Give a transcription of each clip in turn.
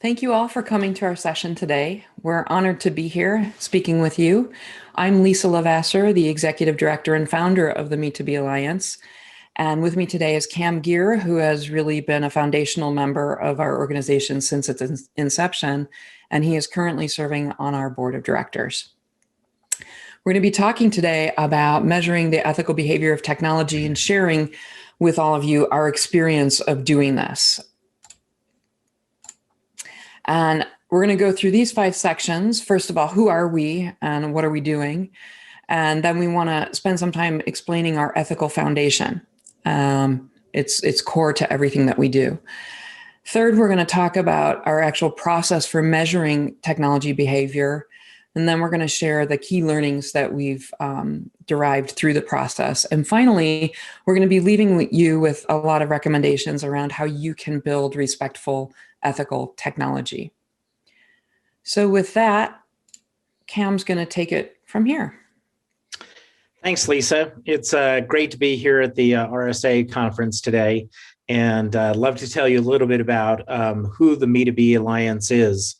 Thank you all for coming to our session today. We're honored to be here speaking with you. I'm Lisa Lavasser, the Executive Director and founder of the Me2B Alliance. And with me today is Cam Gear, who has really been a foundational member of our organization since its inception, and he is currently serving on our board of directors. We're going to be talking today about measuring the ethical behavior of technology and sharing with all of you our experience of doing this. And we're going to go through these 5 sections. First of all, who are we and what are we doing? And then we want to spend some time explaining our ethical foundation. It's core to everything that we do. Third, we're going to talk about our actual process for measuring technology behavior. And then we're going to share the key learnings that we've derived through the process. And finally, we're going to be leaving you with a lot of recommendations around how you can build respectful, ethical technology. So with that, Cam's going to take it from here. Thanks, Lisa. It's great to be here at the RSA conference today, and I'd love to tell you a little bit about who the Me2B Alliance is.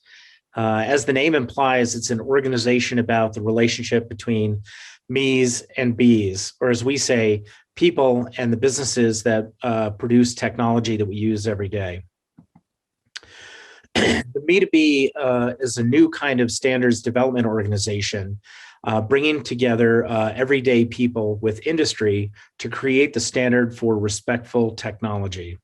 As the name implies, it's an organization about the relationship between me's and be's, or as we say, people and the businesses that produce technology that we use every day. The Me2B is a new kind of standards development organization, bringing together everyday people with industry to create the standard for respectful technology.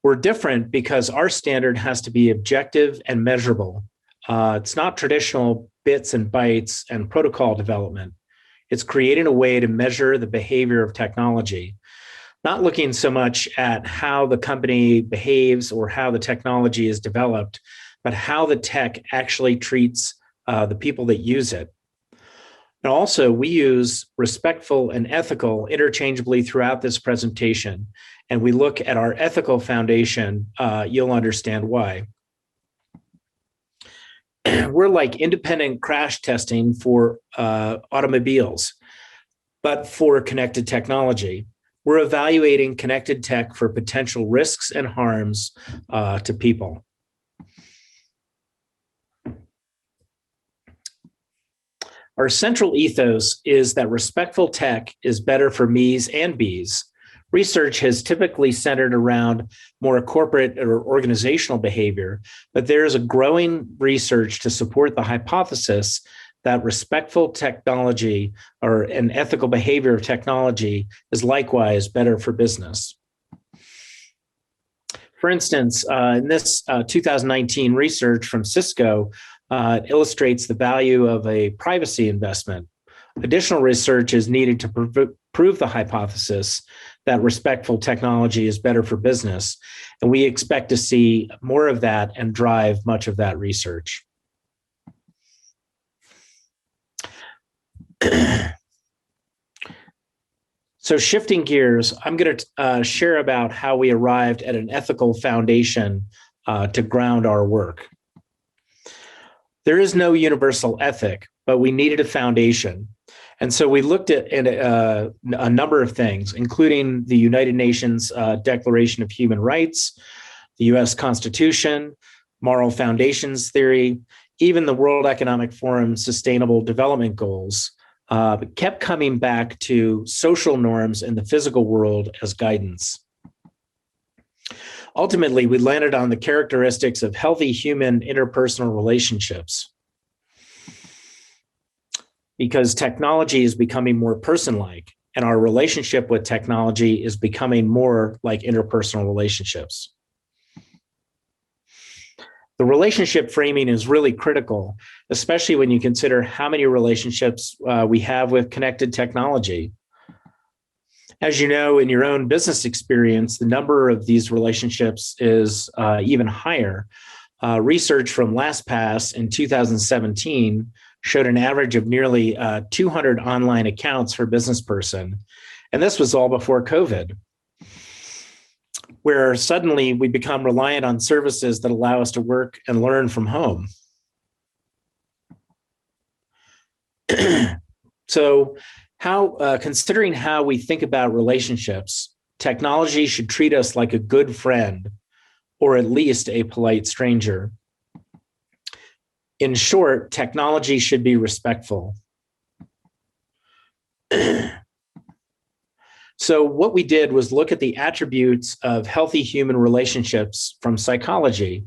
We're different because our standard has to be objective and measurable. It's not traditional bits and bytes and protocol development. It's creating a way to measure the behavior of technology, not looking so much at how the company behaves or how the technology is developed, but how the tech actually treats the people that use it. And also, we use respectful and ethical interchangeably throughout this presentation. And we look at our ethical foundation, you'll understand why. We're like independent crash testing for automobiles, but for connected technology. We're evaluating connected tech for potential risks and harms to people. Our central ethos is that respectful tech is better for me's and be's. Research has typically centered around more corporate or organizational behavior, but there is a growing research to support the hypothesis that respectful technology or an ethical behavior of technology is likewise better for business. For instance, in this 2019 research from Cisco, illustrates the value of a privacy investment. Additional research is needed to prove the hypothesis that respectful technology is better for business, and we expect to see more of that and drive much of that research. So shifting gears, I'm going to share about how we arrived at an ethical foundation to ground our work. There is no universal ethic, but we needed a foundation. And so we looked at a number of things, including the United Nations Declaration of Human Rights, the US Constitution, moral foundations theory, even the World Economic Forum Sustainable Development Goals, but kept coming back to social norms in the physical world as guidance. Ultimately, we landed on the characteristics of healthy human interpersonal relationships, because technology is becoming more person-like, and our relationship with technology is becoming more like interpersonal relationships. The relationship framing is really critical, especially when you consider how many relationships we have with connected technology. As you know, in your own business experience, the number of these relationships is even higher. Research from LastPass in 2017 showed an average of nearly 200 online accounts per business person. And this was all before COVID, where suddenly we become reliant on services that allow us to work and learn from home. So considering how we think about relationships, technology should treat us like a good friend or at least a polite stranger. In short, technology should be respectful. So what we did was look at the attributes of healthy human relationships from psychology,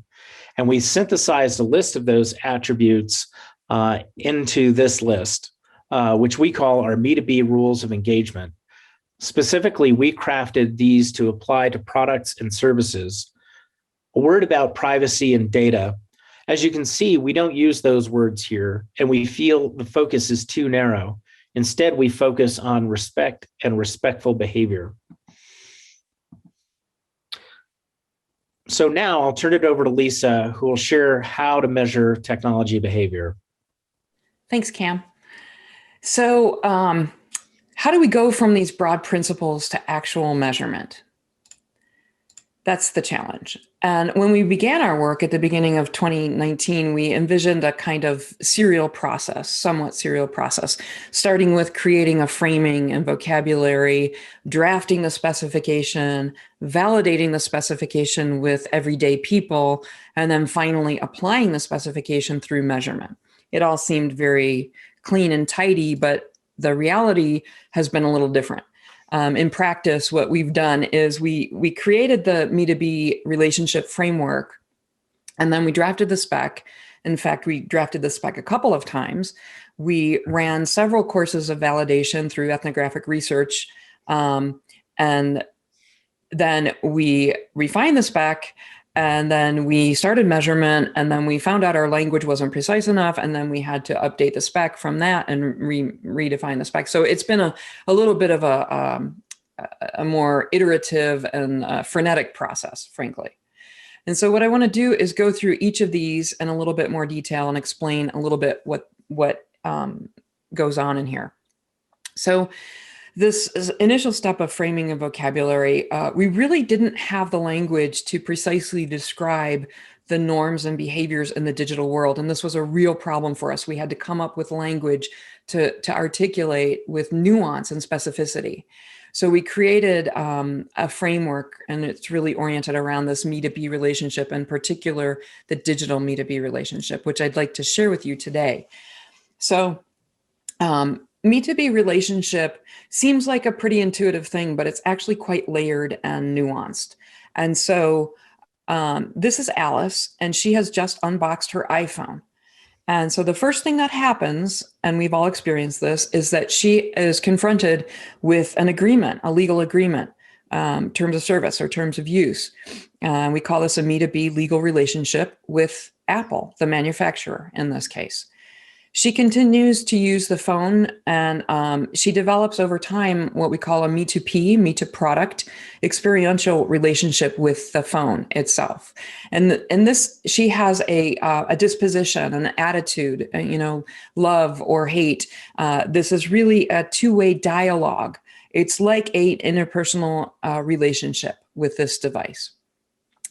and we synthesized a list of those attributes into this list, which we call our Me2B rules of engagement. Specifically, we crafted these to apply to products and services. A word about privacy and data. As you can see, we don't use those words here, and we feel the focus is too narrow. Instead, we focus on respect and respectful behavior. So now I'll turn it over to Lisa, who will share how to measure technology behavior. Thanks, Cam. So how do we go from these broad principles to actual measurement? That's the challenge. And when we began our work at the beginning of 2019, we envisioned a kind of serial process, somewhat serial process, starting with creating a framing and vocabulary, drafting the specification, validating the specification with everyday people, and then finally applying the specification through measurement. It all seemed very clean and tidy, but the reality has been a little different. In practice, what we've done is we created the Me2B relationship framework, and then we drafted the spec. In fact, we drafted the spec a couple of times. We ran several courses of validation through ethnographic research, and then we refined the spec, and then we started measurement, and then we found out our language wasn't precise enough, and then we had to update the spec from that and redefine the spec. So it's been a little bit of a more iterative and frenetic process, frankly. And so what I want to do is go through each of these in a little bit more detail and explain a little bit what goes on in here. So this initial step of framing and vocabulary, we really didn't have the language to precisely describe the norms and behaviors in the digital world. And this was a real problem for us. We had to come up with language to articulate with nuance and specificity. So we created a framework, and it's really oriented around this Me2B relationship, in particular, the digital Me2B relationship, which I'd like to share with you today. So Me2B relationship seems like a pretty intuitive thing, but it's actually quite layered and nuanced. And so this is Alice, and she has just unboxed her iPhone. And so the first thing that happens, and we've all experienced this, is that she is confronted with an agreement, a legal agreement, terms of service or terms of use. We call this a Me2B legal relationship with Apple, the manufacturer in this case. She continues to use the phone, and she develops over time what we call a Me2P, Me2Product, experiential relationship with the phone itself. And this, she has a disposition, an attitude, love or hate. This is really a two-way dialogue. It's like an interpersonal relationship with this device.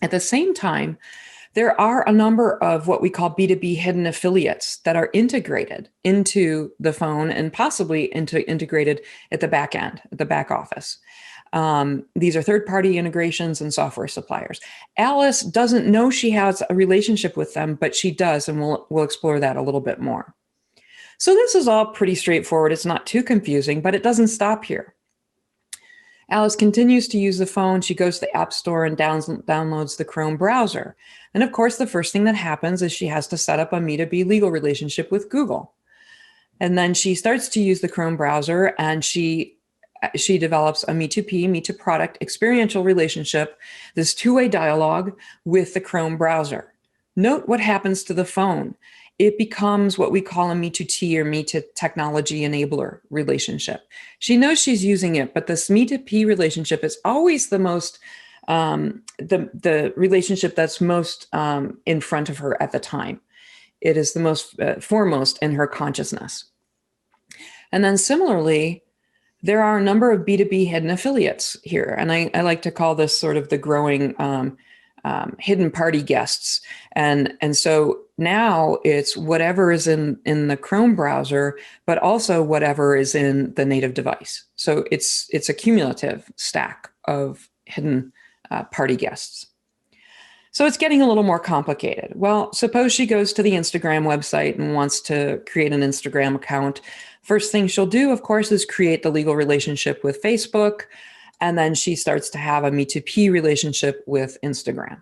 At the same time, there are a number of what we call B2B hidden affiliates that are integrated into the phone and possibly integrated at the back end, at the back office. These are third-party integrations and software suppliers. Alice doesn't know she has a relationship with them, but she does, and we'll explore that a little bit more. So this is all pretty straightforward. It's not too confusing, but it doesn't stop here. Alice continues to use the phone. She goes to the App Store and downloads the Chrome browser. And of course, the first thing that happens is she has to set up a Me2B legal relationship with Google. And then she starts to use the Chrome browser, and she develops a Me2P, Me2Product experiential relationship, this two-way dialogue with the Chrome browser. Note what happens to the phone. It becomes what we call a Me2T or Me2Technology enabler relationship. She knows she's using it, but this Me2P relationship is always the most, the relationship that's most in front of her at the time. It is the most foremost in her consciousness. And then similarly, there are a number of B2B hidden affiliates here. And I like to call this sort of the growing hidden party guests. And so now it's whatever is in the Chrome browser, but also whatever is in the native device. So it's a cumulative stack of hidden party guests. So it's getting a little more complicated. Well, suppose she goes to the Instagram website and wants to create an Instagram account. First thing she'll do, of course, is create the legal relationship with Facebook. And then she starts to have a Me2P relationship with Instagram.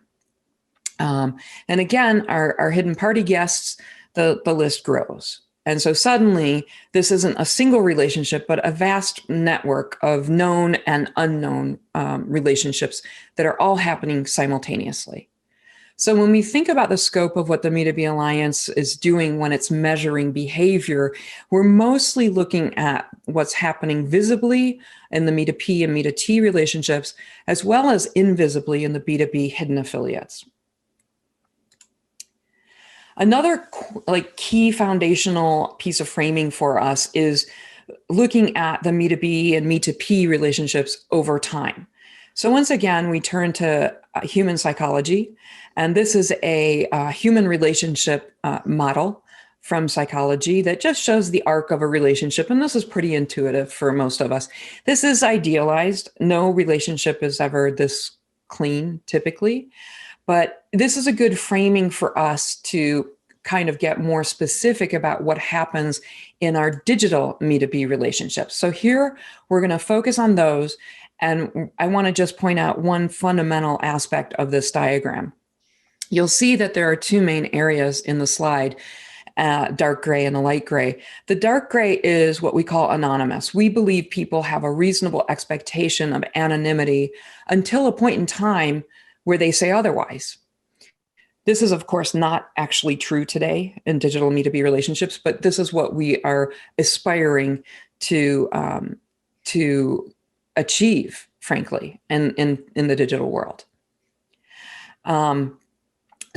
And again, our hidden party guests, the list grows. And so suddenly, this isn't a single relationship, but a vast network of known and unknown relationships that are all happening simultaneously. So when we think about the scope of what the Me2B Alliance is doing when it's measuring behavior, we're mostly looking at what's happening visibly in the Me2P and Me2T relationships, as well as invisibly in the B2B hidden affiliates. Another key foundational piece of framing for us is looking at the Me2B and Me2P relationships over time. So once again, we turn to human psychology, and this is a human relationship model from psychology that just shows the arc of a relationship, and this is pretty intuitive for most of us. This is idealized. No relationship is ever this clean, typically. But this is a good framing for us to kind of get more specific about what happens in our digital Me2B relationships. So here we're going to focus on those. And I want to just point out one fundamental aspect of this diagram. You'll see that there are two main areas in the slide, dark gray and a light gray. The dark gray is what we call anonymous. We believe people have a reasonable expectation of anonymity until a point in time where they say otherwise. This is, of course, not actually true today in digital Me2B relationships, but this is what we are aspiring to achieve, frankly, in the digital world.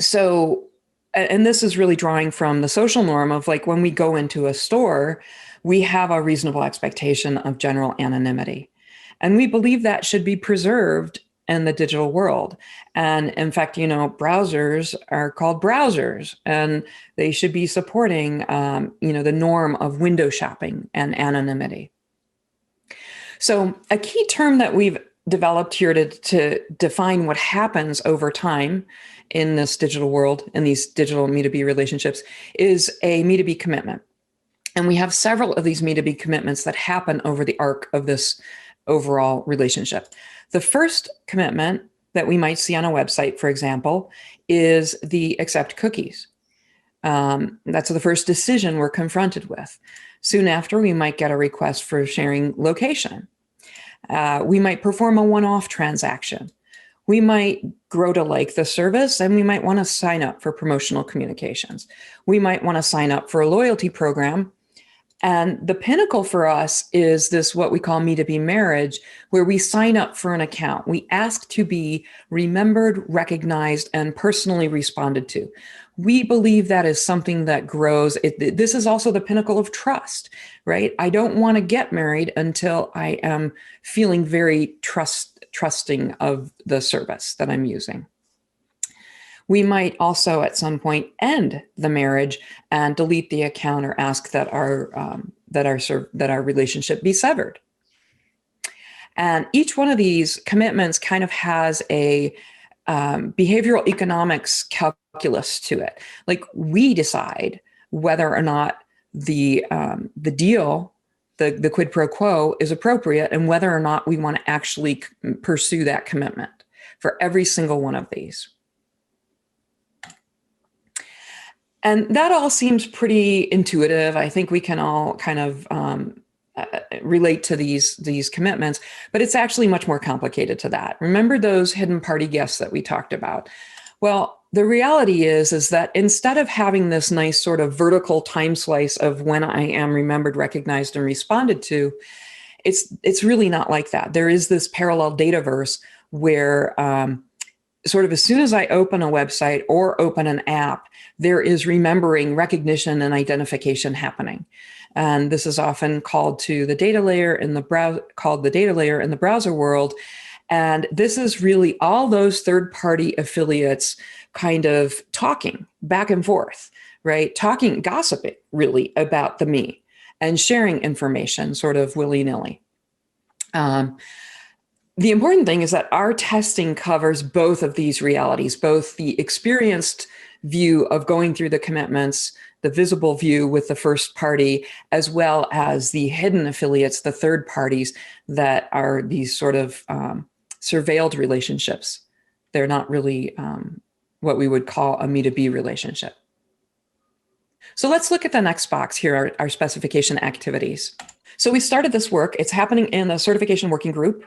So, and this is really drawing from the social norm of like when we go into a store, we have a reasonable expectation of general anonymity. And we believe that should be preserved in the digital world. And in fact, browsers are called browsers, and they should be supporting, the norm of window shopping and anonymity. So a key term that we've developed here to define what happens over time in this digital world, in these digital Me2B relationships, is a Me2B commitment. And we have several of these Me2B commitments that happen over the arc of this overall relationship. The first commitment that we might see on a website, for example, is the accept cookies. That's the first decision we're confronted with. Soon after, we might get a request for sharing location. We might perform a one-off transaction. We might grow to like the service, and we might want to sign up for promotional communications. We might want to sign up for a loyalty program. And the pinnacle for us is this, what we call Me2B marriage, where we sign up for an account. We ask to be remembered, recognized, and personally responded to. We believe that is something that grows. This is also the pinnacle of trust, right? I don't want to get married until I am feeling very trusting of the service that I'm using. We might also at some point end the marriage and delete the account or ask that our relationship be severed. And each one of these commitments kind of has a behavioral economics calculus to it. Like we decide whether or not the deal, the quid pro quo, is appropriate, and whether or not we want to actually pursue that commitment for every single one of these. And that all seems pretty intuitive. I think we can all kind of relate to these commitments, but it's actually much more complicated to that. Remember those hidden party guests that we talked about? Well, the reality is that instead of having this nice sort of vertical time slice of when I am remembered, recognized, and responded to, it's really not like that. There is this parallel dataverse where sort of as soon as I open a website or open an app, there is remembering, recognition, and identification happening. And this is often called the data layer in the browser world. And this is really all those third-party affiliates kind of talking back and forth, right? Gossiping really about the me and sharing information sort of willy-nilly. the important thing is that our testing covers both of these realities, both the experienced view of going through the commitments, the visible view with the first party, as well as the hidden affiliates, the third parties that are these sort of surveilled relationships. They're not really what we would call a Me2B relationship. So let's look at the next box here, our specification activities. So we started this work. It's happening in the certification working group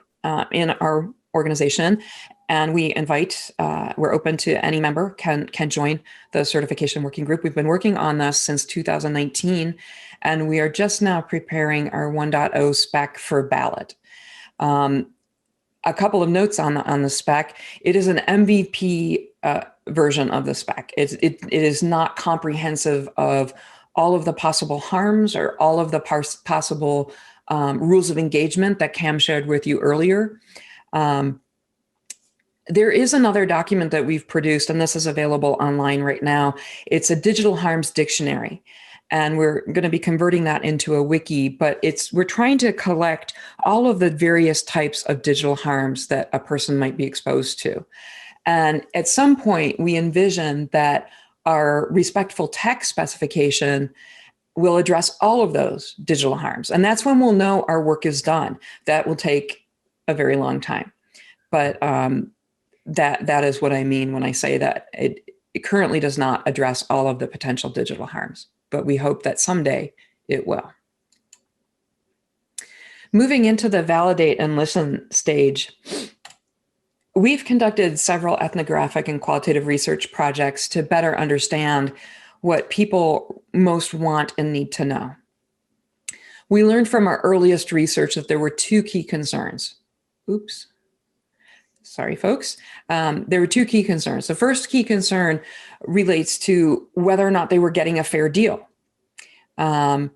in our organization. And we invite, we're open to any member can join the certification working group. We've been working on this since 2019, and we are just now preparing our 1.0 spec for ballot. A couple of notes on the spec. It is an MVP version of the spec. It is not comprehensive of all of the possible harms or all of the possible rules of engagement that Cam shared with you earlier. There is another document that we've produced, and this is available online right now. It's a digital harms dictionary. And we're going to be converting that into a wiki, but we're trying to collect all of the various types of digital harms that a person might be exposed to. And at some point, we envision that our respectful tech specification will address all of those digital harms. And that's when we'll know our work is done. That will take a very long time. But that is what I mean when I say that it currently does not address all of the potential digital harms, but we hope that someday it will. Moving into the validate and listen stage, we've conducted several ethnographic and qualitative research projects to better understand what people most want and need to know. We learned from our earliest research that there were two key concerns. Oops. Sorry, folks. There were two key concerns. The first key concern relates to whether or not they were getting a fair deal. And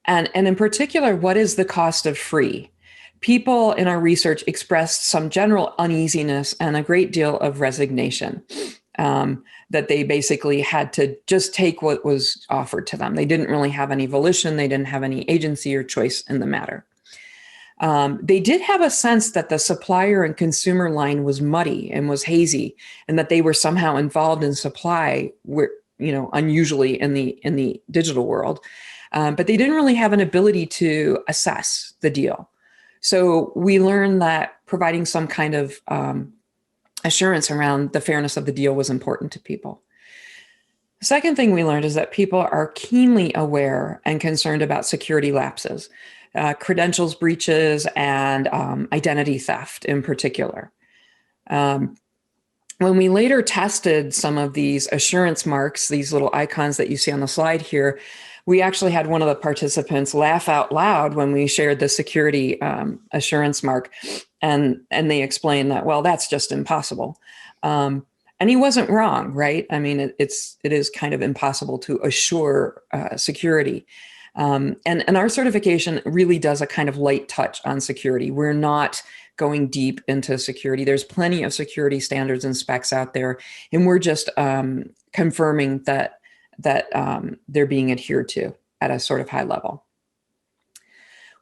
in particular, what is the cost of free? People in our research expressed some general uneasiness and a great deal of resignation, that they basically had to just take what was offered to them. They didn't really have any volition. They didn't have any agency or choice in the matter. They did have a sense that the supplier and consumer line was muddy and was hazy, and that they were somehow involved in supply, unusually in the digital world. But they didn't really have an ability to assess the deal. So we learned that providing some kind of assurance around the fairness of the deal was important to people. The second thing we learned is that people are keenly aware and concerned about security lapses, credentials breaches, and identity theft in particular. When we later tested some of these assurance marks, these little icons that you see on the slide here, we actually had one of the participants laugh out loud when we shared the security assurance mark, and they explained that, well, that's just impossible. And he wasn't wrong, right? I mean, it is kind of impossible to assure security. And our certification really does a kind of light touch on security. We're not going deep into security. There's plenty of security standards and specs out there, and we're just confirming that they're being adhered to at a sort of high level.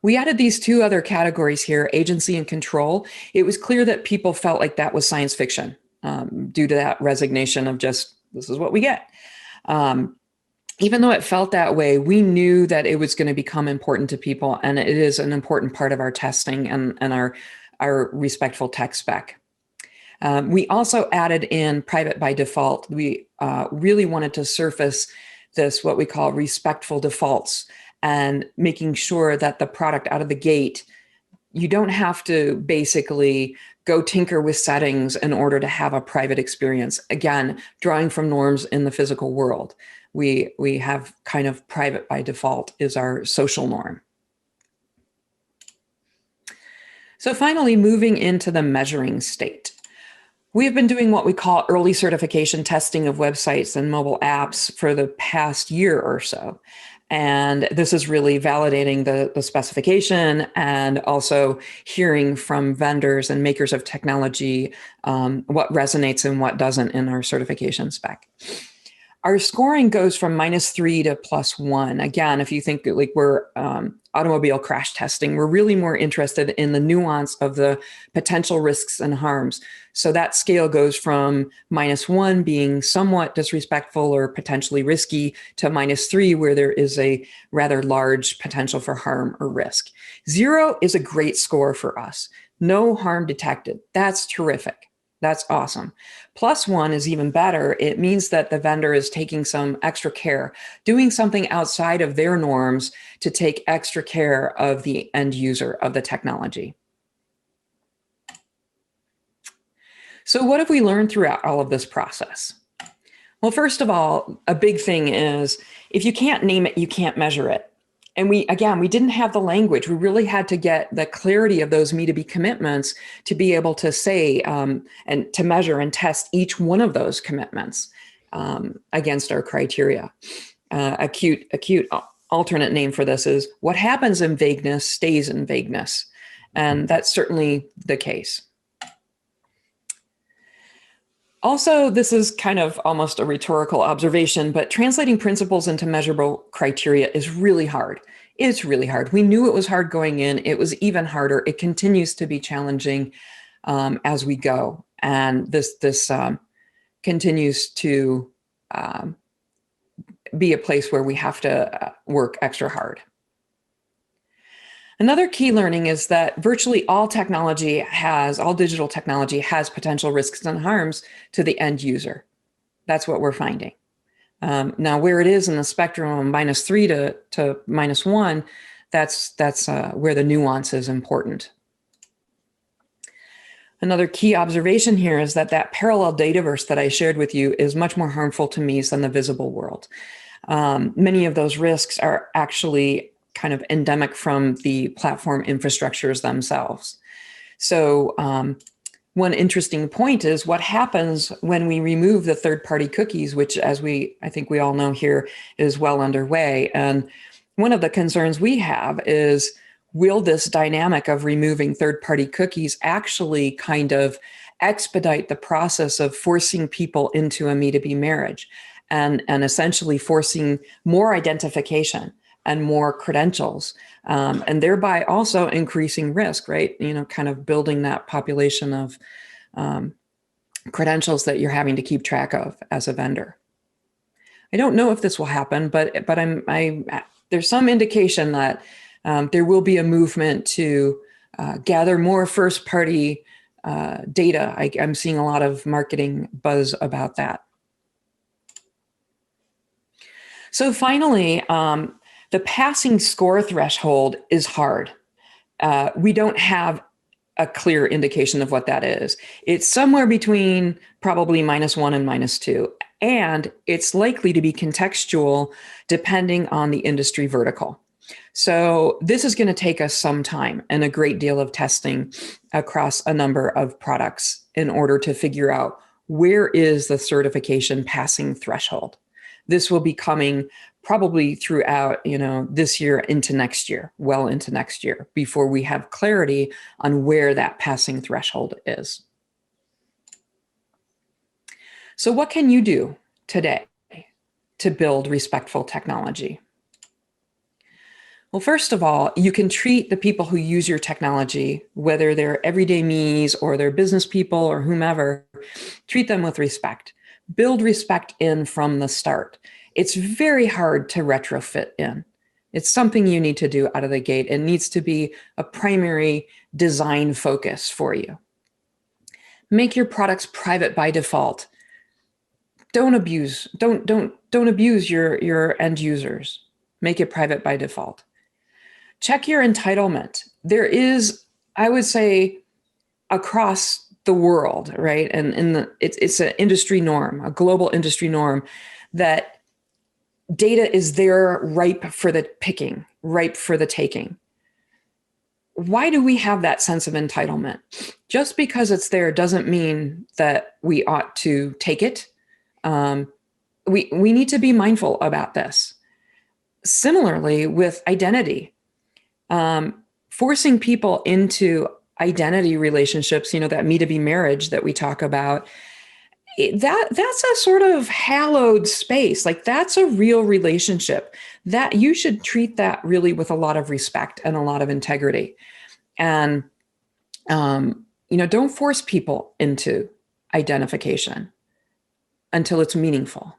We added these two other categories here, agency and control. It was clear that people felt like that was science fiction due to that resignation of just, this is what we get. Even though it felt that way, we knew that it was going to become important to people, and it is an important part of our testing and our respectful tech spec. We also added in private by default. We really wanted to surface this, what we call respectful defaults, and making sure that the product out of the gate, you don't have to basically go tinker with settings in order to have a private experience. Again, drawing from norms in the physical world. We have kind of private by default is our social norm. So finally, moving into the measuring state. We have been doing what we call early certification testing of websites and mobile apps for the past year or so. And this is really validating the specification and also hearing from vendors and makers of technology what resonates and what doesn't in our certification spec. our scoring goes from -3 to +1. Again, if you think like we're automobile crash testing, we're really more interested in the nuance of the potential risks and harms. So that scale goes from -1 being somewhat disrespectful or potentially risky to -3, where there is a rather large potential for harm or risk. 0 is a great score for us. No harm detected. That's terrific. That's awesome. +1 is even better. It means that the vendor is taking some extra care, doing something outside of their norms to take extra care of the end user of the technology. So what have we learned throughout all of this process? Well, first of all, a big thing is if you can't name it, you can't measure it. And we didn't have the language. We really had to get the clarity of those Me2B commitments to be able to say and to measure and test each one of those commitments against our criteria. A cute alternate name for this is what happens in vagueness stays in vagueness. And that's certainly the case. Also, this is kind of almost a rhetorical observation, but translating principles into measurable criteria is really hard. It's really hard. We knew it was hard going in. It was even harder. It continues to be challenging as we go. And this continues to be a place where we have to work extra hard. Another key learning is that virtually all digital technology has potential risks and harms to the end user. That's what we're finding. Now, where it is in the spectrum of -3 to -1, that's where the nuance is important. Another key observation here is that parallel dataverse that I shared with you is much more harmful to me than the visible world. Many of those risks are actually kind of endemic from the platform infrastructures themselves. So one interesting point is what happens when we remove the third-party cookies, which I think we all know here is well underway. And one of the concerns we have is, will this dynamic of removing third-party cookies actually kind of expedite the process of forcing people into a Me2B marriage and essentially forcing more identification and more credentials, and thereby also increasing risk, right? Kind of building that population of credentials that you're having to keep track of as a vendor. I don't know if this will happen, but there's some indication that there will be a movement to gather more first-party data. I'm seeing a lot of marketing buzz about that. So finally, the passing score threshold is hard. We don't have a clear indication of what that is. It's somewhere between probably -1 and -2, and it's likely to be contextual depending on the industry vertical. So this is going to take us some time and a great deal of testing across a number of products in order to figure out where is the certification passing threshold. This will be coming probably throughout, this year into next year, well into next year, before we have clarity on where that passing threshold is. So what can you do today to build respectful technology? Well, first of all, you can treat the people who use your technology, whether they're everyday me's or they're business people or whomever, treat them with respect. Build respect in from the start. It's very hard to retrofit in. It's something you need to do out of the gate. It needs to be a primary design focus for you. Make your products private by default. Don't abuse your end users. Make it private by default. Check your entitlement. There is, I would say, across the world, right? And it's an industry norm, a global industry norm, that data is there ripe for the picking, ripe for the taking. Why do we have that sense of entitlement? Just because it's there doesn't mean that we ought to take it. We need to be mindful about this. Similarly, with identity, forcing people into identity relationships, that Me2B marriage that we talk about, that's a sort of hallowed space. Like that's a real relationship that you should treat that really with a lot of respect and a lot of integrity. And, don't force people into identification until it's meaningful.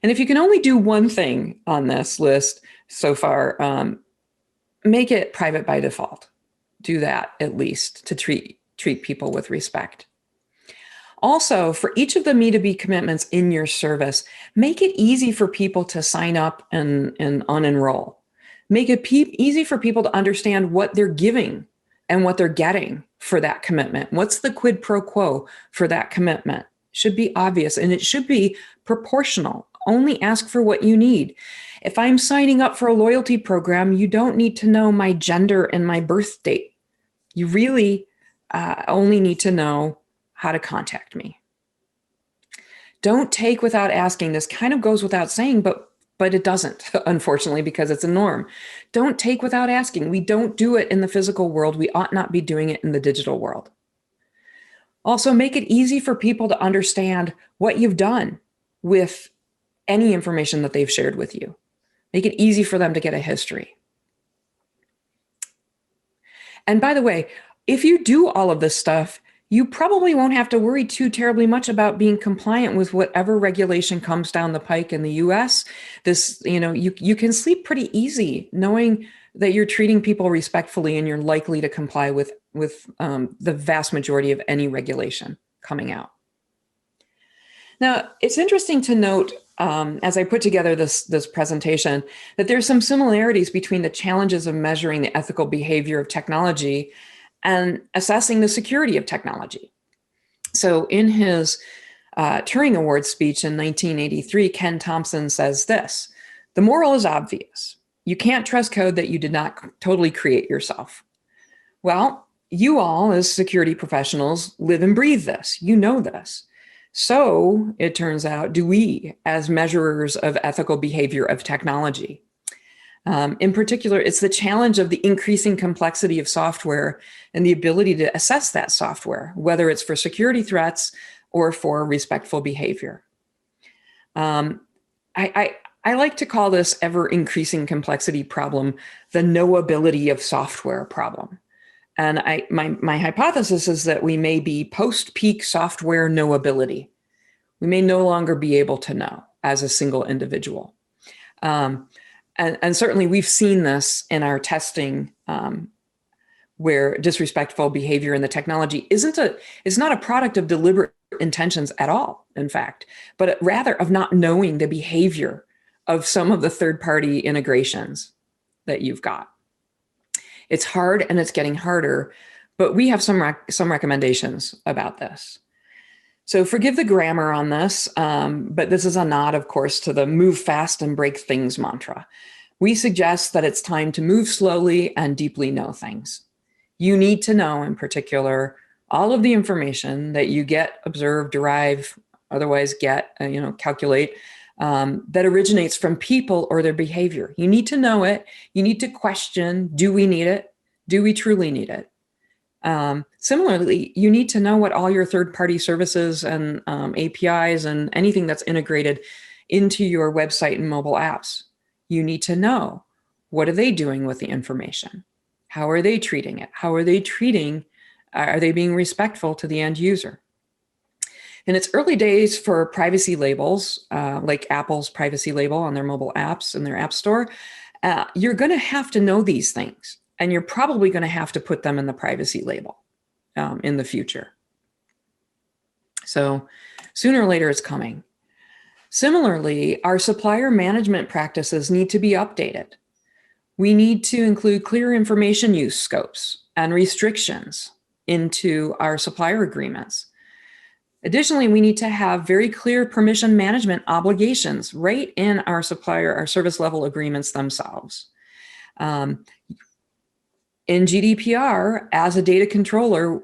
And if you can only do one thing on this list so far, make it private by default. Do that at least to treat people with respect. Also, for each of the Me2B commitments in your service, make it easy for people to sign up and unenroll. Make it easy for people to understand what they're giving and what they're getting for that commitment. What's the quid pro quo for that commitment? Should be obvious, and it should be proportional. Only ask for what you need. If I'm signing up for a loyalty program, you don't need to know my gender and my birth date. You really only need to know how to contact me. Don't take without asking. This kind of goes without saying, but it doesn't, unfortunately, because it's a norm. Don't take without asking. We don't do it in the physical world. We ought not be doing it in the digital world. Also, make it easy for people to understand what you've done with any information that they've shared with you. Make it easy for them to get a history. And by the way, if you do all of this stuff, you probably won't have to worry too terribly much about being compliant with whatever regulation comes down the pike in the US. You can sleep pretty easy knowing that you're treating people respectfully and you're likely to comply with the vast majority of any regulation coming out. Now, it's interesting to note, as I put together this presentation, that there's some similarities between the challenges of measuring the ethical behavior of technology and assessing the security of technology. So in his Turing Award speech in 1983, Ken Thompson says this: "The moral is obvious. You can't trust code that you did not totally create yourself." Well, you all as security professionals live and breathe this. You know this. So it turns out, do we as measurers of ethical behavior of technology. In particular, it's the challenge of the increasing complexity of software and the ability to assess that software, whether it's for security threats or for respectful behavior. I like to call this ever increasing complexity problem the knowability of software problem. And my hypothesis is that we may be post-peak software knowability. We may no longer be able to know as a single individual. And certainly we've seen this in our testing where disrespectful behavior in the technology is not a product of deliberate intentions at all, in fact, but rather of not knowing the behavior of some of the third-party integrations that you've got. It's hard and it's getting harder, but we have some recommendations about this. So forgive the grammar on this, but this is a nod, of course, to the move fast and break things mantra. We suggest that it's time to move slowly and deeply know things. You need to know, in particular, all of the information that you get, observe, derive, otherwise get, calculate, that originates from people or their behavior. You need to know it. You need to question, do we need it? Do we truly need it? Similarly, you need to know what all your third-party services and APIs and anything that's integrated into your website and mobile apps. You need to know, what are they doing with the information? How are they treating it? Are they being respectful to the end user? In its early days for privacy labels, like Apple's privacy label on their mobile apps in their app store, you're going to have to know these things, and you're probably going to have to put them in the privacy label in the future. So sooner or later it's coming. Similarly, our supplier management practices need to be updated. We need to include clear information use scopes and restrictions into our supplier agreements. Additionally, we need to have very clear permission management obligations right in our service level agreements themselves. In GDPR, as a data controller,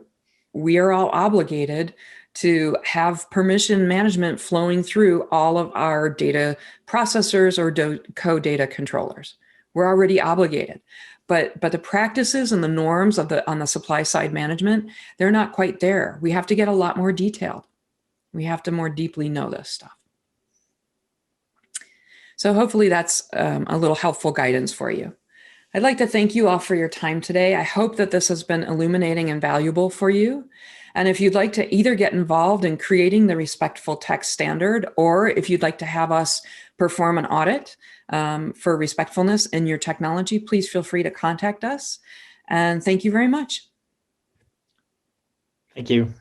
we are all obligated to have permission management flowing through all of our data processors or co-data controllers. We're already obligated, but the practices and the norms on the supply side management, they're not quite there. We have to get a lot more detailed. We have to more deeply know this stuff. So hopefully that's a little helpful guidance for you. I'd like to thank you all for your time today. I hope that this has been illuminating and valuable for you. And if you'd like to either get involved in creating the Respectful Text Standard, or if you'd like to have us perform an audit for respectfulness in your technology, please feel free to contact us. And thank you very much. Thank you.